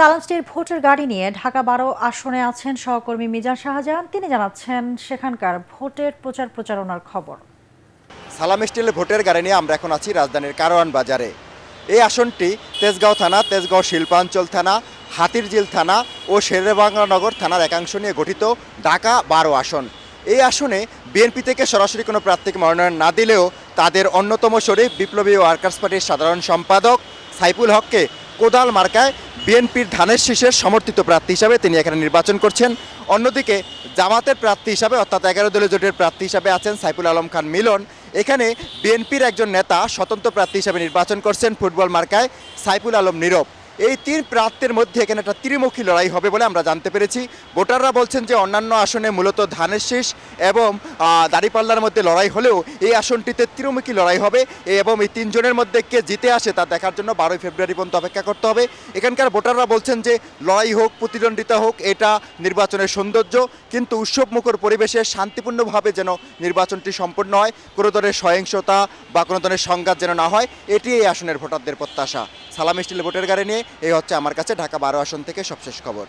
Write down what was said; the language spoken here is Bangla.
সালাম স্টির ভোটের গাড়ি নিয়ে ঢাকা ১২ আসনে আছেন সহকর্মী মিজান শাহজাহান। তিনি জানাচ্ছেন সেখানকার ভোটের প্রচারণার খবর। সালাম স্টিলের ভোটের গাড়ি নিয়ে আমরা এখন আছি রাজধানীর কারওয়ান বাজারে। এই আসনটি তেজগাঁও থানা, তেজগাঁও শিল্পাঞ্চল থানা, হাতিরঝিল থানা ও শেরেবাংলানগর থানার একাংশ নিয়ে গঠিত ঢাকা ১২ আসন। এই আসনে বিএনপি থেকে সরাসরি কোনো প্রার্থীকে মনোনয়ন না দিলেও তাদের অন্যতম শরীফ বিপ্লবী ওয়ার্কার্স পার্টির সাধারণ সম্পাদক সাইফুল হককে কোদাল মার্কায় বিএনপির ধানের শীষের সমর্থিত প্রার্থী হিসাবে তিনি এখানে নির্বাচন করছেন। অন্যদিকে জামাতের প্রার্থী হিসাবে অর্থাৎ ১১ দলীয় জোটের প্রার্থী হিসাবে আছেন সাইফুল আলম খান মিলন। এখানে বিএনপির একজন নেতা স্বতন্ত্র প্রার্থী হিসাবে নির্বাচন করছেন ফুটবল মার্কায় সাইফুল আলম নীরব। এই তিন প্রার্থীর মধ্যে এখানে একটা ত্রিমুখী লড়াই হবে বলে আমরা জানতে পেরেছি। ভোটাররা বলছেন যে অন্যান্য আসনে মূলত ধানের শীষ এবং দাঁড়িপাল্লার মধ্যে লড়াই হলেও এই আসনটিতে ত্রিমুখী লড়াই হবে এবং এই তিনজনের মধ্যে কে জিতে আসে তা দেখার জন্য ১২ই ফেব্রুয়ারি পর্যন্ত অপেক্ষা করতে হবে। এখানকার ভোটাররা বলছেন যে লড়াই হোক, প্রতিদ্বন্দ্বিতা হোক, এটা নির্বাচনের সৌন্দর্য, কিন্তু উৎসবমুখর পরিবেশে শান্তিপূর্ণভাবে যেন নির্বাচনটি সম্পন্ন হয়, কোনো ধরনের সহিংসতা বা কোনো ধরনের সংঘাত যেন না হয়, এটি এই আসনের ভোটারদের প্রত্যাশা। সালাম স্টিল ভোটের গাড়ি নিয়ে এই হচ্ছে আমার কাছে ঢাকা ১২ আসন থেকে সবশেষ খবর।